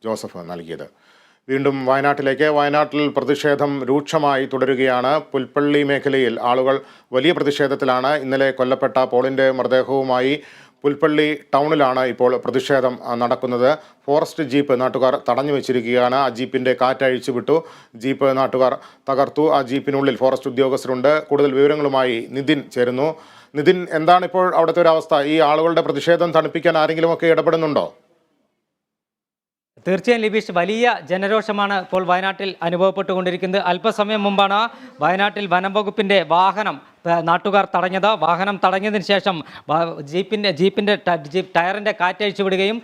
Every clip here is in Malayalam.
ജോസഫ് നൽകിയത്. വീണ്ടും വയനാട്ടിലേക്ക്. വയനാട്ടിൽ പ്രതിഷേധം രൂക്ഷമായി തുടരുകയാണ്. പുൽപ്പള്ളി മേഖലയിൽ ആളുകൾ വലിയ പ്രതിഷേധത്തിലാണ്. ഇന്നലെ കൊല്ലപ്പെട്ട പോളിൻ്റെ മൃതദേഹവുമായി പുൽപ്പള്ളി ടൗണിലാണ് ഇപ്പോൾ പ്രതിഷേധം നടക്കുന്നത്. ഫോറസ്റ്റ് ജീപ്പ് നാട്ടുകാർ തടഞ്ഞു വെച്ചിരിക്കുകയാണ്. ആ ജീപ്പിൻ്റെ കാറ്റഴിച്ചു വിട്ടു. ജീപ്പ് നാട്ടുകാർ തകർത്തു. ആ ജീപ്പിനുള്ളിൽ ഫോറസ്റ്റ് ഉദ്യോഗസ്ഥരുണ്ട്. കൂടുതൽ വിവരങ്ങളുമായി നിതിൻ ചേരുന്നു. നിതിൻ, എന്താണ് ഇപ്പോൾ അവിടുത്തെ ഒരു അവസ്ഥ? ഈ ആളുകളുടെ പ്രതിഷേധം തണുപ്പിക്കാൻ ആരെങ്കിലുമൊക്കെ ഇടപെടുന്നുണ്ടോ? തീർച്ചയായും ലിബീഷ്, വലിയ ജനരോഷമാണ് ഇപ്പോൾ വയനാട്ടിൽ അനുഭവപ്പെട്ടുകൊണ്ടിരിക്കുന്നത്. അല്പസമയം മുമ്പാണ് വയനാട്ടിൽ വനം വകുപ്പിൻ്റെ വാഹനം നാട്ടുകാർ തടഞ്ഞത്. വാഹനം തടഞ്ഞതിന് ശേഷം ജീപ്പിൻ്റെ ടയറിൻ്റെ കാറ്റഴിച്ചു വിടുകയും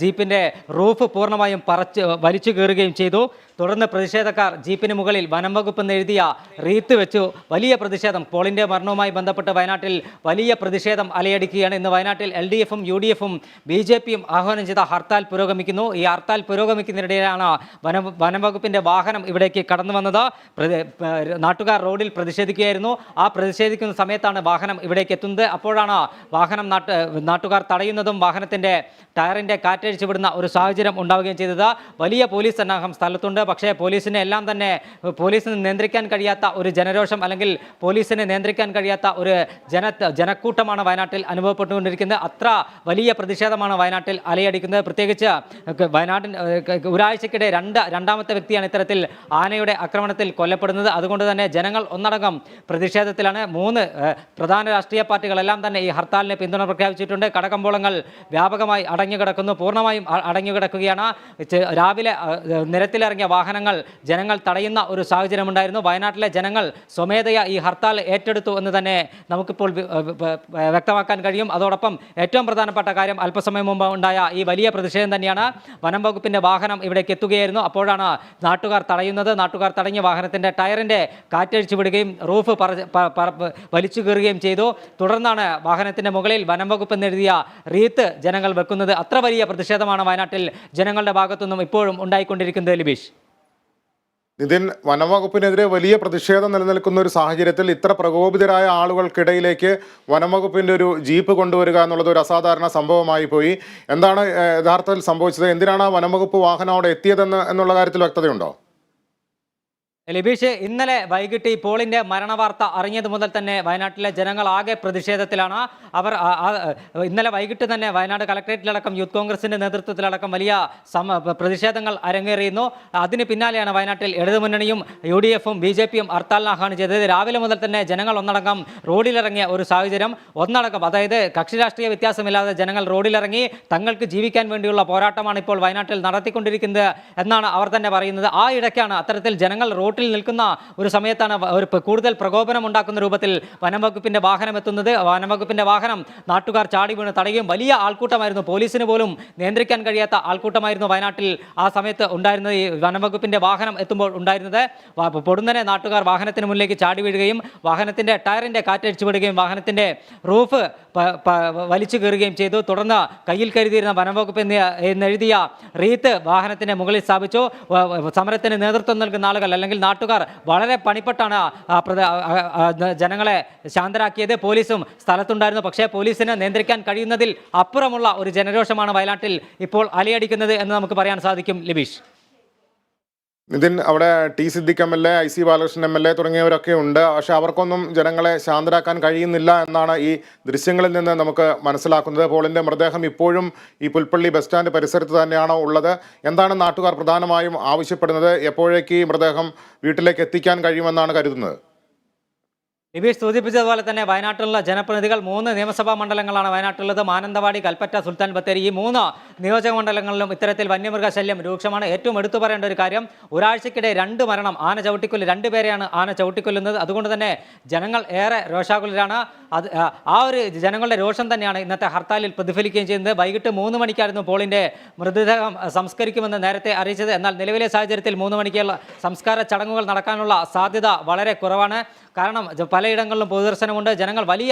ജീപ്പിൻ്റെ റൂഫ് പൂർണ്ണമായും വലിച്ചു കയറുകയും ചെയ്തു. തുടർന്ന് പ്രതിഷേധക്കാർ ജീപ്പിന് മുകളിൽ വനം വകുപ്പ് എന്നെഴുതിയ റീത്ത് വെച്ചു വലിയ പ്രതിഷേധം. പോളിൻ്റെ മരണവുമായി ബന്ധപ്പെട്ട് വയനാട്ടിൽ വലിയ പ്രതിഷേധം അലയടിക്കുകയാണ്. ഇന്ന് വയനാട്ടിൽ LDFും UDFും BJPയും ആഹ്വാനം ചെയ്ത ഹർത്താൽ പുരോഗമിക്കുന്നു. ഈ ഹർത്താൽ പുരോഗമിക്കുന്നതിനിടെയാണ് വനം വകുപ്പിൻ്റെ വാഹനം ഇവിടേക്ക് കടന്നു വന്നത്. നാട്ടുകാർ റോഡിൽ പ്രതിഷേധിക്കുകയായിരുന്നു. ആ പ്രതിഷേധിക്കുന്ന സമയത്താണ് വാഹനം ഇവിടേക്ക് എത്തുന്നത്. അപ്പോഴാണ് വാഹനം നാട്ടുകാർ തടയുന്നതും വാഹനത്തിൻ്റെ ടയറിൻ്റെ കാറ്റഴിച്ചു വിടുന്ന ഒരു സാഹചര്യം ഉണ്ടാവുകയും ചെയ്തത്. വലിയ പോലീസ് സന്നാഹം സ്ഥലത്തുണ്ട്. പക്ഷേ പോലീസിന് നിയന്ത്രിക്കാൻ കഴിയാത്ത ഒരു ജനരോഷം, അല്ലെങ്കിൽ പോലീസിനെ നിയന്ത്രിക്കാൻ കഴിയാത്ത ഒരു ജനക്കൂട്ടമാണ് വയനാട്ടിൽ അനുഭവപ്പെട്ടുകൊണ്ടിരിക്കുന്നത്. അത്ര വലിയ പ്രതിഷേധമാണ് വയനാട്ടിൽ അലയടിക്കുന്നത്. പ്രത്യേകിച്ച് ഒരാഴ്ചക്കിടെ രണ്ടാമത്തെ വ്യക്തിയാണ് ഇത്തരത്തിൽ ആനയുടെ ആക്രമണത്തിൽ കൊല്ലപ്പെടുന്നത്. അതുകൊണ്ട് തന്നെ ജനങ്ങൾ ഒന്നടങ്കം പ്രതിഷേധത്തിലാണ്. 3 പ്രധാന രാഷ്ട്രീയ പാർട്ടികളെല്ലാം തന്നെ ഈ ഹർത്താലിന് പിന്തുണ പ്രഖ്യാപിച്ചിട്ടുണ്ട്. കടകമ്പോളങ്ങൾ വ്യാപകമായി അടഞ്ഞുകിടക്കുന്നു, പൂർണ്ണമായും അടഞ്ഞുകിടക്കുകയാണ്. രാവിലെ നിരത്തിലിറങ്ങിയ വാഹനങ്ങൾ ജനങ്ങൾ തടയുന്ന ഒരു സാഹചര്യമുണ്ടായിരുന്നു. വയനാട്ടിലെ ജനങ്ങൾ സ്വമേധയാ ഈ ഹർത്താൽ ഏറ്റെടുത്തു എന്ന് തന്നെ നമുക്കിപ്പോൾ വ്യക്തമാക്കാൻ കഴിയും. അതോടൊപ്പം ഏറ്റവും പ്രധാനപ്പെട്ട കാര്യം, അല്പസമയം മുമ്പ് ഉണ്ടായ ഈ വലിയ പ്രതിഷേധം തന്നെയാണ്. വനം വകുപ്പിൻ്റെ വാഹനം ഇവിടേക്ക് എത്തുകയായിരുന്നു. അപ്പോഴാണ് നാട്ടുകാർ തടയുന്നത്. നാട്ടുകാർ തടഞ്ഞ വാഹനത്തിൻ്റെ ടയറിൻ്റെ കാറ്റഴിച്ചു വിടുകയും റൂഫ് വലിച്ചു കയറുകയും ചെയ്തു. തുടർന്നാണ് വാഹനത്തിൻ്റെ മുകളിൽ വനം വകുപ്പ് എന്നെഴുതിയ റീത്ത് ജനങ്ങൾ വെക്കുന്നത്. അത്ര വലിയ പ്രതിഷേധമാണ് വയനാട്ടിൽ ജനങ്ങളുടെ ഭാഗത്തുനിന്നും ഇപ്പോഴും ഉണ്ടായിക്കൊണ്ടിരിക്കുന്നത്. ലിബീഷ്, നിതിൻ, വനംവകുപ്പിനെതിരെ വലിയ പ്രതിഷേധം നിലനിൽക്കുന്ന ഒരു സാഹചര്യത്തിൽ ഇത്ര പ്രകോപിതരായ ആളുകൾക്കിടയിലേക്ക് വനംവകുപ്പിൻ്റെ ഒരു ജീപ്പ് കൊണ്ടുവരിക എന്നുള്ളത് ഒരു അസാധാരണ സംഭവമായി പോയി. എന്താണ് യഥാർത്ഥത്തിൽ സംഭവിച്ചത്? എന്തിനാണ് വനംവകുപ്പ് വാഹനം അവിടെ എത്തിയതെന്ന് എന്നുള്ള കാര്യത്തിൽ വ്യക്തതയുണ്ടോ? ലിബീഷ്, ഇന്നലെ വൈകിട്ട് ഈ പോളിൻ്റെ മരണവാർത്ത അറിഞ്ഞത് മുതൽ തന്നെ വയനാട്ടിലെ ജനങ്ങൾ ആകെ പ്രതിഷേധത്തിലാണ്. അവർ ഇന്നലെ വൈകിട്ട് തന്നെ വയനാട് കളക്ട്രേറ്റിലടക്കം യൂത്ത് കോൺഗ്രസിൻ്റെ നേതൃത്വത്തിലടക്കം വലിയ പ്രതിഷേധങ്ങൾ അരങ്ങേറിയിരുന്നു. അതിന് പിന്നാലെയാണ് വയനാട്ടിൽ ഇടതുമുന്നണിയും UDFും BJPയും ഹർത്താലിന് ആഹ്വാനം ചെയ്തത്. രാവിലെ മുതൽ തന്നെ ജനങ്ങൾ ഒന്നടങ്കം റോഡിലിറങ്ങിയ ഒരു സാഹചര്യം. അതായത് കക്ഷി രാഷ്ട്രീയ വ്യത്യാസമില്ലാതെ ജനങ്ങൾ റോഡിലിറങ്ങി തങ്ങൾക്ക് ജീവിക്കാൻ വേണ്ടിയുള്ള പോരാട്ടമാണ് ഇപ്പോൾ വയനാട്ടിൽ നടത്തിക്കൊണ്ടിരിക്കുന്നത് എന്നാണ് അവർ തന്നെ പറയുന്നത്. ആ ഇടയ്ക്കാണ് അത്തരത്തിൽ ജനങ്ങൾ റോഡിൽ നിൽക്കുന്ന ഒരു സമയത്താണ് കൂടുതൽ പ്രകോപനം ഉണ്ടാക്കുന്ന രൂപത്തിൽ വനംവകുപ്പിന്റെ വാഹനം എത്തുന്നത്. വനംവകുപ്പിന്റെ വാഹനം നാട്ടുകാർ ചാടി വീണ് തടയുകയും വലിയ ആൾക്കൂട്ടമായിരുന്നു. പോലീസിന് പോലും നിയന്ത്രിക്കാൻ കഴിയാത്ത ആൾക്കൂട്ടമായിരുന്നു വയനാട്ടിൽ ആ സമയത്ത് ഉണ്ടായിരുന്നത്. ഈ വനംവകുപ്പിന്റെ വാഹനം എത്തുമ്പോൾ ഉണ്ടായിരുന്നത്. പൊടുന്നനെ നാട്ടുകാർ വാഹനത്തിന് മുന്നിലേക്ക് ചാടി വീഴുകയും വാഹനത്തിന്റെ ടയറിന്റെ കാറ്റടിച്ചു വിടുകയും വാഹനത്തിന്റെ റൂഫ് വലിച്ചു കയറുകയും ചെയ്തു. തുടർന്ന് കയ്യിൽ കരുതിയിരുന്ന വനംവകുപ്പ് എന്നെഴുതിയ റീത്ത് വാഹനത്തിന്റെ മുകളിൽ സ്ഥാപിച്ചു. സമരത്തിന് നേതൃത്വം നൽകുന്ന ആളുകൾ, അല്ലെങ്കിൽ നാട്ടുകാർ വളരെ പണിപ്പെട്ടാണ് ജനങ്ങളെ ശാന്തരാക്കിയത്. പോലീസും സ്ഥലത്തുണ്ടായിരുന്നു. പക്ഷേ പോലീസിന് നിയന്ത്രിക്കാൻ കഴിയുന്നതിൽ അപ്പുറമുള്ള ഒരു ജനരോഷമാണ് വയനാട്ടിൽ ഇപ്പോൾ അലയടിക്കുന്നത് എന്ന് നമുക്ക് പറയാൻ സാധിക്കും. ലിബീഷ്, നിതിൻ, അവിടെ T. Siddique MLA, IC Balakrishnan MLA തുടങ്ങിയവരൊക്കെ ഉണ്ട്. പക്ഷെ അവർക്കൊന്നും ജനങ്ങളെ ശാന്തരാക്കാൻ കഴിയുന്നില്ല എന്നാണ് ഈ ദൃശ്യങ്ങളിൽ നിന്ന് നമുക്ക് മനസ്സിലാക്കുന്നത്. പോളിൻ്റെ മൃതദേഹം ഇപ്പോഴും ഈ പുൽപ്പള്ളി ബസ് സ്റ്റാൻഡ് പരിസരത്ത് തന്നെയാണോ ഉള്ളത്? എന്താണ് നാട്ടുകാർ പ്രധാനമായും ആവശ്യപ്പെടുന്നത്? എപ്പോഴേക്ക് ഈ മൃതദേഹം വീട്ടിലേക്ക് എത്തിക്കാൻ കഴിയുമെന്നാണ് കരുതുന്നത്? ലിബീഷ് സൂചിപ്പിച്ചതുപോലെ തന്നെ വയനാട്ടിലുള്ള ജനപ്രതിനിധികൾ 3 നിയമസഭാ മണ്ഡലങ്ങളാണ് വയനാട്ടിലുള്ളത്. മാനന്തവാടി, കൽപ്പറ്റ, സുൽത്താൻ ബത്തേരി, ഈ 3 നിയോജക മണ്ഡലങ്ങളിലും ഇത്തരത്തിൽ വന്യമൃഗശല്യം രൂക്ഷമാണ്. ഏറ്റവും എടുത്തു പറയേണ്ട ഒരു കാര്യം, ഒരാഴ്ചക്കിടെ 2 മരണം, ആന ചവിട്ടിക്കൊല്ല്, 2 പേരെയാണ് ആന ചവിട്ടിക്കൊല്ലുന്നത്. അതുകൊണ്ട് തന്നെ ജനങ്ങൾ ഏറെ രോഷാകുലരാണ്. ആ ഒരു ജനങ്ങളുടെ രോഷം തന്നെയാണ് ഇന്നത്തെ ഹർത്താലിൽ പ്രതിഫലിക്കുകയും ചെയ്യുന്നത്. വൈകിട്ട് 3 മണിക്കായിരുന്നു പോളിൻ്റെ മൃതദേഹം സംസ്കരിക്കുമെന്ന് നേരത്തെ അറിയിച്ചത്. എന്നാൽ നിലവിലെ സാഹചര്യത്തിൽ 3 മണിക്കുള്ള സംസ്കാര ചടങ്ങുകൾ നടക്കാനുള്ള സാധ്യത വളരെ കുറവാണ്. കാരണം പല പലയിടങ്ങളിലും പൊതുദർശനമുണ്ട്. ജനങ്ങൾ വലിയ,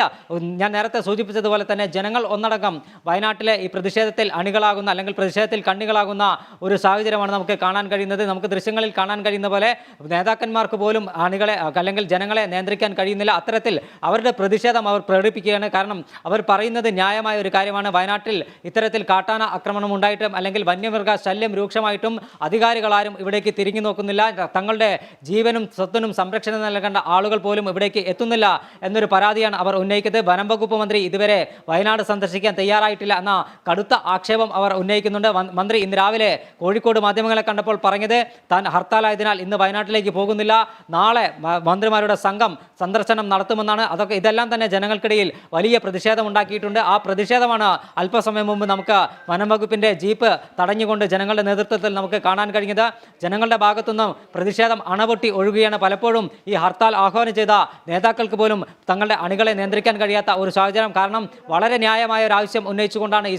ഞാൻ നേരത്തെ സൂചിപ്പിച്ചതുപോലെ തന്നെ ജനങ്ങൾ ഒന്നടങ്കം വയനാട്ടിലെ ഈ പ്രതിഷേധത്തിൽ അണികളാകുന്ന അല്ലെങ്കിൽ പ്രതിഷേധത്തിൽ കണ്ണികളാകുന്ന ഒരു സാഹചര്യമാണ് നമുക്ക് കാണാൻ കഴിയുന്നത്. നമുക്ക് ദൃശ്യങ്ങളിൽ കാണാൻ കഴിയുന്ന പോലെ നേതാക്കന്മാർക്ക് പോലും അണികളെ അല്ലെങ്കിൽ ജനങ്ങളെ നിയന്ത്രിക്കാൻ കഴിയുന്നില്ല. അത്തരത്തിൽ അവരുടെ പ്രതിഷേധം അവർ പ്രകടിപ്പിക്കുകയാണ്. കാരണം അവർ പറയുന്നത് ന്യായമായ ഒരു കാര്യമാണ്. വയനാട്ടിൽ ഇത്തരത്തിൽ കാട്ടാന ആക്രമണം ഉണ്ടായിട്ടും അല്ലെങ്കിൽ വന്യമൃഗ ശല്യം രൂക്ഷമായിട്ടും അധികാരികളാരും ഇവിടേക്ക് തിരിഞ്ഞു നോക്കുന്നില്ല. തങ്ങളുടെ ജീവനും സ്വത്തിനും സംരക്ഷണം നൽകേണ്ട ആളുകൾ പോലും ഇവിടേക്ക് എത്തുന്നില്ല എന്നൊരു പരാതിയാണ് അവർ ഉന്നയിക്കുന്നത്. വനം വകുപ്പ് മന്ത്രി ഇതുവരെ വയനാട് സന്ദർശിക്കാൻ തയ്യാറായിട്ടില്ല എന്ന കടുത്ത ആക്ഷേപം അവർ ഉന്നയിക്കുന്നുണ്ട്. മന്ത്രി ഇന്ന് രാവിലെ കോഴിക്കോട് മാധ്യമങ്ങളെ കണ്ടപ്പോൾ പറഞ്ഞത് താൻ ഹർത്താലായതിനാൽ ഇന്ന് വയനാട്ടിലേക്ക് പോകുന്നില്ല, നാളെ മന്ത്രിമാരുടെ സംഘം സന്ദർശനം നടത്തുമെന്നാണ്. ഇതെല്ലാം തന്നെ ജനങ്ങൾക്കിടയിൽ വലിയ പ്രതിഷേധം ഉണ്ടാക്കിയിട്ടുണ്ട്. ആ പ്രതിഷേധമാണ് അല്പസമയം മുമ്പ് നമുക്ക് വനം വകുപ്പിന്റെ ജീപ്പ് തടഞ്ഞുകൊണ്ട് ജനങ്ങളുടെ നേതൃത്വത്തിൽ നമുക്ക് കാണാൻ കഴിഞ്ഞത്. ജനങ്ങളുടെ ഭാഗത്തുനിന്നും പ്രതിഷേധം അണപൊട്ടി ഒഴുകുകയാണ്. പലപ്പോഴും ഈ ഹർത്താൽ ആഹ്വാനം ചെയ്ത നേതാക്കൾക്ക് പോലും തങ്ങളുടെ അണികളെ നിയന്ത്രിക്കാൻ കഴിയാത്ത ഒരു സാഹചര്യം. കാരണം വളരെ ന്യായമായ ഒരു ആവശ്യം ഉന്നയിച്ചുകൊണ്ടാണ് ഈ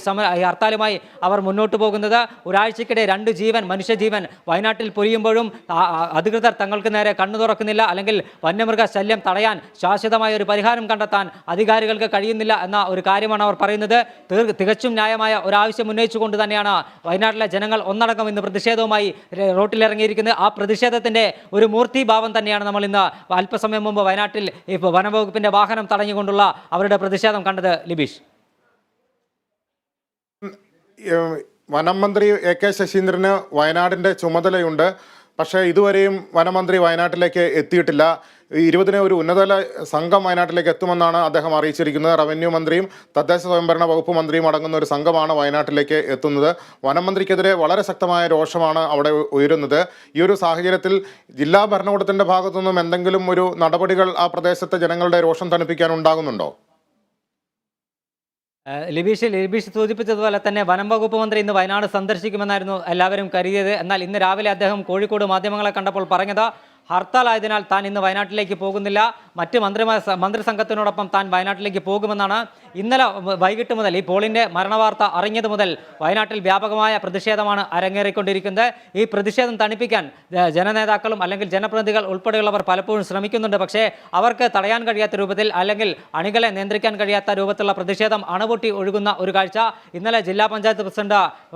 ഹർത്താലുമായി അവർ മുന്നോട്ട് പോകുന്നത്. ഒരാഴ്ചക്കിടെ 2 ജീവൻ, മനുഷ്യജീവൻ വയനാട്ടിൽ പൊലിയുമ്പോഴും അധികൃതർ തങ്ങൾക്ക് നേരെ കണ്ണു തുറക്കുന്നില്ല, അല്ലെങ്കിൽ വന്യമൃഗ ശല്യം തടയാൻ ശാശ്വതമായ ഒരു പരിഹാരം കണ്ടെത്താൻ അധികാരികൾക്ക് കഴിയുന്നില്ല എന്ന ഒരു കാര്യമാണ് അവർ പറയുന്നത്. തികച്ചും ന്യായമായ ഒരാവശ്യം ഉന്നയിച്ചുകൊണ്ട് തന്നെയാണ് വയനാട്ടിലെ ജനങ്ങൾ ഒന്നടങ്കം ഇന്ന് പ്രതിഷേധവുമായി റോട്ടിലിറങ്ങിയിരിക്കുന്നത്. ആ പ്രതിഷേധത്തിന്റെ ഒരു മൂർത്തിഭാവം തന്നെയാണ് നമ്മൾ ഇന്ന് അല്പസമയം മുമ്പ് വയനാട്ടിൽ വനംവകുപ്പിന്റെ വാഹനം തടഞ്ഞുകൊണ്ടുള്ള അവരുടെ പ്രതിഷേധം കണ്ടത്. ലിബീഷ്, വനം മന്ത്രി AK ശശീന്ദ്രന് വയനാടിൻ്റെ ചുമതലയുണ്ട്. പക്ഷേ ഇതുവരെയും വനമന്ത്രി വയനാട്ടിലേക്ക് എത്തിയിട്ടില്ല. 20-ന് ഒരു ഉന്നതതല സംഘം വയനാട്ടിലേക്ക് എത്തുമെന്നാണ് അദ്ദേഹം അറിയിച്ചിരിക്കുന്നത്. റവന്യൂ മന്ത്രിയും തദ്ദേശ സ്വയംഭരണ വകുപ്പ് മന്ത്രിയും അടങ്ങുന്ന ഒരു സംഘമാണ് വയനാട്ടിലേക്ക് എത്തുന്നത്. വനം മന്ത്രിക്കെതിരെ വളരെ ശക്തമായ രോഷമാണ് അവിടെ ഉയരുന്നത്. ഈ ഒരു സാഹചര്യത്തിൽ ജില്ലാ ഭരണകൂടത്തിൻ്റെ ഭാഗത്തുനിന്നും എന്തെങ്കിലും ഒരു നടപടികൾ ആ പ്രദേശത്തെ ജനങ്ങളുടെ രോഷം തണുപ്പിക്കാൻ ഉണ്ടാകുന്നുണ്ടോ? ലിബീഷ് സൂചിപ്പിച്ചതുപോലെ തന്നെ വനം വകുപ്പ് മന്ത്രി ഇന്ന് വയനാട് സന്ദർശിക്കുമെന്നായിരുന്നു എല്ലാവരും കരുതിയത്. എന്നാൽ ഇന്ന് രാവിലെ അദ്ദേഹം കോഴിക്കോട് മാധ്യമങ്ങളെ കണ്ടപ്പോൾ പറഞ്ഞത് ഹർത്താലായതിനാൽ താൻ ഇന്ന് വയനാട്ടിലേക്ക് പോകുന്നില്ല, മറ്റ് മന്ത്രിസംഘത്തിനോടൊപ്പം താൻ വയനാട്ടിലേക്ക് പോകുമെന്നാണ്. ഇന്നലെ വൈകിട്ട് മുതൽ ഈ പോളിൻ്റെ മരണവാർത്ത അറിഞ്ഞത് മുതൽ വയനാട്ടിൽ വ്യാപകമായ പ്രതിഷേധമാണ് അരങ്ങേറിക്കൊണ്ടിരിക്കുന്നത്. ഈ പ്രതിഷേധം തണുപ്പിക്കാൻ ജനനേതാക്കളും അല്ലെങ്കിൽ ജനപ്രതിനിധികൾ ഉൾപ്പെടെയുള്ളവർ പലപ്പോഴും ശ്രമിക്കുന്നുണ്ട്. പക്ഷേ അവർക്ക് തടയാൻ കഴിയാത്ത രൂപത്തിൽ അല്ലെങ്കിൽ അണികളെ നിയന്ത്രിക്കാൻ കഴിയാത്ത രൂപത്തിലുള്ള പ്രതിഷേധം അണപൊട്ടി ഒഴുകുന്ന ഒരു കാഴ്ച ഇന്നലെ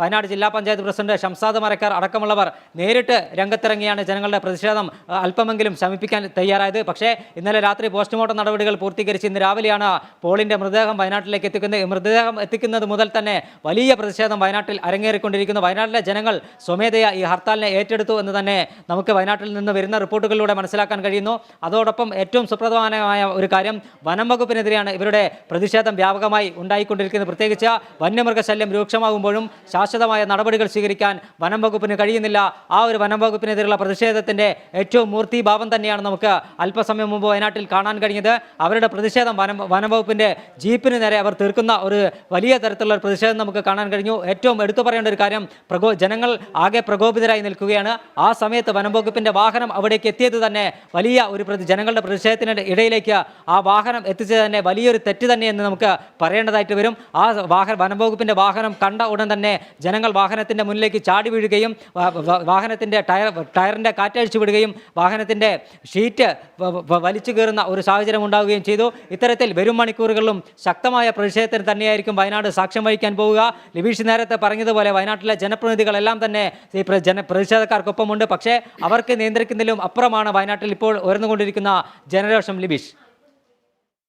വയനാട് ജില്ലാ പഞ്ചായത്ത് പ്രസിഡന്റ് ഷംസാദ് മരക്കാർ അടക്കമുള്ളവർ നേരിട്ട് രംഗത്തിറങ്ങിയാണ് ജനങ്ങളുടെ പ്രതിഷേധം അല്പമെങ്കിലും ശമിപ്പിക്കാൻ തയ്യാറായത്. പക്ഷേ ഇന്നലെ രാത്രി പോസ്റ്റ്മോർട്ടം നടപടികൾ പൂർത്തീകരിച്ച് ഇന്ന് രാവിലെയാണ് പോളിൻ്റെ മൃതദേഹം വയനാട്ടിലേക്ക് എത്തിക്കുന്നത്. ഈ മൃതദേഹം എത്തിക്കുന്നത് മുതൽ തന്നെ വലിയ പ്രതിഷേധം വയനാട്ടിൽ അരങ്ങേറിക്കൊണ്ടിരിക്കുന്നു. വയനാട്ടിലെ ജനങ്ങൾ സ്വമേധയാ ഈ ഹർത്താലിനെ ഏറ്റെടുത്തു എന്ന് തന്നെ നമുക്ക് വയനാട്ടിൽ നിന്ന് വരുന്ന റിപ്പോർട്ടുകളിലൂടെ മനസ്സിലാക്കാൻ കഴിയുന്നു. അതോടൊപ്പം ഏറ്റവും സുപ്രധാനമായ ഒരു കാര്യം, വനം വകുപ്പിനെതിരെയാണ് ഇവരുടെ പ്രതിഷേധം വ്യാപകമായി ഉണ്ടായിക്കൊണ്ടിരിക്കുന്നത്. പ്രത്യേകിച്ച് വന്യമൃഗശല്യം രൂക്ഷമാകുമ്പോഴും ശാശ്വതമായ നടപടികൾ സ്വീകരിക്കാൻ വനം വകുപ്പിന് കഴിയുന്നില്ല. ആ ഒരു വനം വകുപ്പിനെതിരെയുള്ള പ്രതിഷേധത്തിൻ്റെ ഏറ്റവും മൂർത്തിഭാവം തന്നെയാണ് നമുക്ക് അല്പസമയം മുമ്പ് വയനാട്ടിൽ കാണാൻ കഴിഞ്ഞത്. അവരുടെ പ്രതിഷേധം വനംവകുപ്പിന്റെ ജീപ്പിന് നേരെ അവർ തീർക്കുന്ന ഒരു വലിയ തരത്തിലുള്ള ഒരു പ്രതിഷേധം നമുക്ക് കാണാൻ കഴിഞ്ഞു. ഏറ്റവും എടുത്തു പറയേണ്ട ഒരു കാര്യം, ജനങ്ങൾ ആകെ പ്രകോപിതരായി നിൽക്കുകയാണ്. ആ സമയത്ത് വനംവകുപ്പിന്റെ വാഹനം അവിടേക്ക് എത്തിയത് തന്നെ വലിയ ഒരു ജനങ്ങളുടെ പ്രതിഷേധത്തിന് ഇടയിലേക്ക് ആ വാഹനം എത്തിച്ചത് തന്നെ വലിയൊരു തെറ്റ് തന്നെയെന്ന് നമുക്ക് പറയേണ്ടതായിട്ട് വരും. ആ വനംവകുപ്പിന്റെ വാഹനം കണ്ട ഉടൻ തന്നെ ജനങ്ങൾ വാഹനത്തിന്റെ മുന്നിലേക്ക് ചാടി വീഴുകയും വാഹനത്തിന്റെ ടയറിന്റെ കാറ്റഴിച്ചു വിടുകയും വാഹനത്തിന്റെ ഷീറ്റ് വലിച്ചു കയറുന്ന ഒരു സാഹചര്യം ഉണ്ടാവുകയും ചെയ്തു. ഇത്തരത്തിൽ വരും മണിക്കൂറുകളിലും ശക്തമായ പ്രതിഷേധത്തിന് തന്നെയായിരിക്കും വയനാട് സാക്ഷ്യം വഹിക്കാൻ പോവുക. ലിബീഷ് നേരത്തെ പറഞ്ഞതുപോലെ വയനാട്ടിലെ ജനപ്രതിനിധികളെല്ലാം തന്നെ ഈ പ്രതിഷേധക്കാർക്കൊപ്പമുണ്ട്. പക്ഷേ അവർക്ക് നിയന്ത്രിക്കുന്നതിലും അപ്പുറമാണ് വയനാട്ടിൽ ഇപ്പോൾ ഉയർന്നുകൊണ്ടിരിക്കുന്ന ജനരോഷം. ലിബീഷ്.